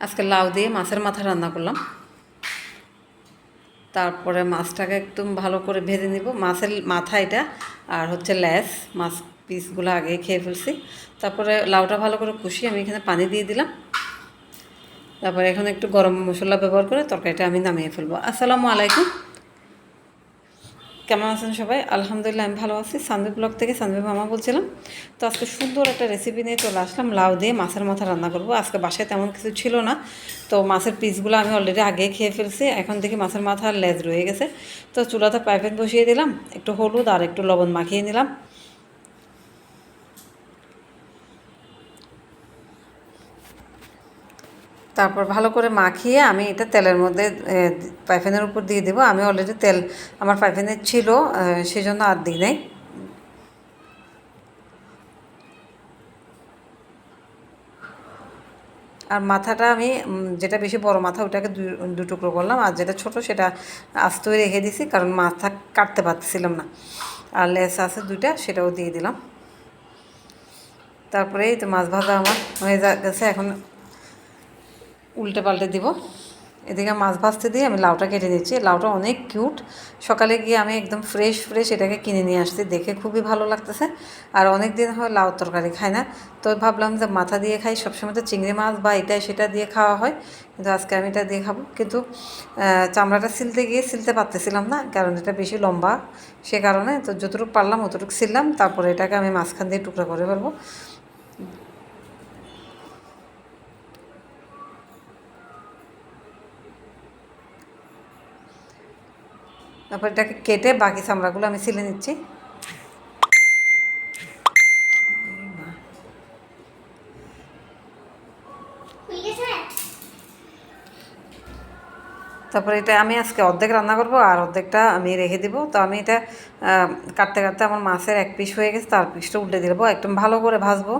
আজকে লাউ দিয়ে মাছের মাথা রান্না করলাম। তারপরে মাছটাকে একদম ভালো করে ভেজে নিব। মাছের মাথা এটা, আর হচ্ছে ল্যাস, মাছ পিসগুলো আগে খেয়ে ফেলছি। তারপরে লাউটা ভালো করে কষিয়ে আমি এখানে পানি দিয়ে দিলাম। তারপরে এখন একটু গরম মশলা ব্যবহার করে তরকারিটা আমি নামিয়ে ফেলবো। আসসালামু আলাইকুম, কেমন আছেন সবাই? আলহামদুলিল্লাহ আমি ভালো আছি। সানভি ব্লগ থেকে সানভি মামা বলছিলাম। তো আজকে সুন্দর একটা রেসিপি নিয়ে চলে আসলাম। লাউ দিয়ে মাছের মাথা রান্না করব। আজকে বাসায় তেমন কিছু ছিল না, তো মাছের পিসগুলো আমি অলরেডি আগে খেয়ে ফেলছি। এখন দেখি মাছের মাথা আর লেজ রয়ে গেছে। তো চুলাতে পাইপেন বসিয়ে দিলাম, একটু হলুদ আর একটু লবণ মাখিয়ে নিলাম। তারপর ভালো করে মাখিয়ে আমি এটা তেলের মধ্যে পাইপেনের উপর দিয়ে দেবো। আমি অলরেডি তেল আমার পাইপেনের ছিল, সেজন্য আর দিই নাই। আর মাথাটা আমি যেটা বেশি বড় মাথা ওটাকে দু টুকরো করলাম, আর যেটা ছোট সেটা আস্তই রেখে দিছি, কারণ মাথা কাটতে পারছিলাম না। আর লেস আছে দুইটা, সেটাও দিয়ে দিলাম। তারপরে এই তো মাছ ভাজা আমার হয়ে গেছে। এখন উল্টে পাল্টে দিব। এদিকে মাছ ভাজতে দিয়ে আমি লাউটা কেটে নিচ্ছি। লাউটা অনেক কিউট। সকালে গিয়ে আমি একদম ফ্রেশ ফ্রেশ এটাকে কিনে নিয়ে আসছি, দেখে খুবই ভালো লাগতেছে। আর অনেক দিন হয় লাউ তরকারি খাই না, তো ভাবলাম যে মাথা দিয়ে খাই। সবসময় তো চিংড়ি মাছ বা এটা সেটা দিয়ে খাওয়া হয়, কিন্তু আজকে আমি এটা দিয়ে খাবো। কিন্তু চামড়াটা ছিলতে গিয়ে ছিলতে পারতেছিলাম না, কারণ এটা বেশি লম্বা, সে কারণে। তো যতটুকু পারলাম অতটুকু ছিললাম। তারপরে এটাকে আমি মাঝখান দিয়ে টুকরা করে ফেলবো। তারপর এটাকে কেটে বাকি চামড়াগুলো আমি ছিলে নিচ্ছি। তারপরে এটা আমি আজকে অর্ধেক রান্না করব, আর অর্ধেকটা আমি রেখে দিব। তো আমি এটা কাটতে কাটতে আমার মাছের এক পিস হয়ে গেছে, তার পিসটা উল্টে দেবো, একদম ভালো করে ভাজবো।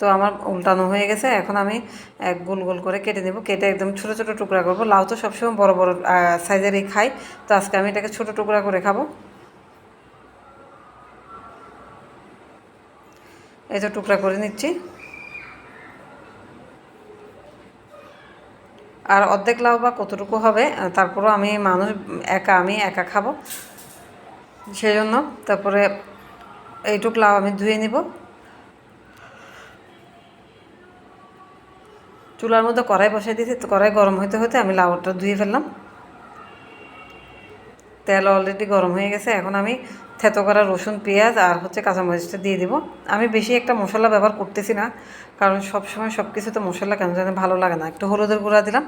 তো আমার উল্টানো হয়ে গেছে। এখন আমি এক গোল গোল করে কেটে নেব, কেটে একদম ছোটো ছোটো টুকরা করব। লাউ তো সবসময় বড় বড় সাইজেরই খাই, তো আজকে আমি এটাকে ছোটো টুকরা করে খাবো। এই তো টুকরা করে নিচ্ছি। আর অর্ধেক লাউ বা কতটুকু হবে, তারপরও আমি আমি একা খাবো, সেই জন্য। তারপরে এইটুক লাউ আমি ধুয়ে নিব। চুলার মধ্যে কড়াই বসাই দিয়েছি, তো কড়াই গরম হতে হতে আমি লাউটা ধুয়ে ফেললাম। তেল অলরেডি গরম হয়ে গেছে। এখন আমি থেতো করা রসুন, পেঁয়াজ আর হচ্ছে কাঁচামরিচটা দিয়ে দিব। আমি বেশি একটা মশলা ব্যবহার করতেছি না, কারণ সবসময় সব কিছুতে মশলা কেন জানি ভালো লাগে না। একটু হলুদের গুঁড়া দিলাম,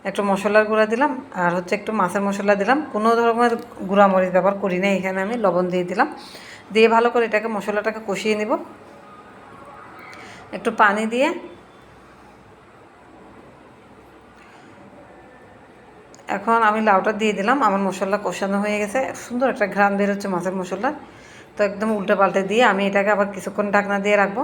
একটু মশলার গুঁড়া দিলাম, আর হচ্ছে একটু মাছের মশলা দিলাম। কোনো ধরনের গুঁড়া মরিচ ব্যবহার করি না এখানে। আমি লবণ দিয়ে দিলাম, দিয়ে ভালো করে এটাকে মশলাটাকে কষিয়ে নিব। একটু পানি দিয়ে এখন আমি লাউটা দিয়ে দিলাম। আমার মশলা কষানো হয়ে গেছে, সুন্দর একটা ঘ্রাণ বেরোচ্ছে মাছের মশলা। তো একদম উল্টে পাল্টে দিয়ে আমি এটাকে আবার কিছুক্ষণ ঢাকনা দিয়ে রাখবো।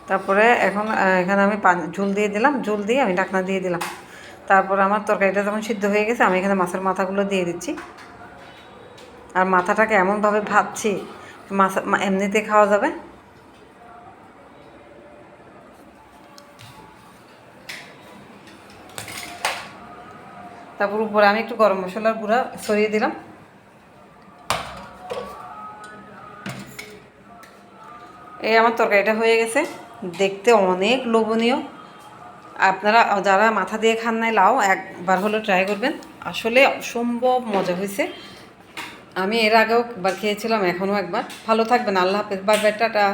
তারপরে এখন এখানে আমি ঝোল দিয়ে দিলাম, ঝোল দিয়ে আমি ঢাকনা দিয়ে দিলাম। তারপর আমার তরকারিটা যখন সিদ্ধ হয়ে গেছে, আমি এখানে মাছের মাথাগুলো দিয়ে দিচ্ছি। আর মাথাটাকে এমনভাবে ভাজছি, মাছ এমনিতে খাওয়া যাবে। তারপর উপরে আমি একটু গরম মশলার গুঁড়া ছড়িয়ে দিলাম। এই আমার তরকারিটা হয়ে গেছে, দেখতে অনেক লোভনীয়। আপনারা যারা মাথা দিয়ে খান নাই লাউ, একবার হলো ট্রাই করবেন। আসলে অসম্ভব মজা হয়েছে। আমি এর আগেও একবার খেয়েছিলাম, এখনও একবার। ভালো থাকবেন, আল্লাহ হাফেজ, বাই বাই, টাটা।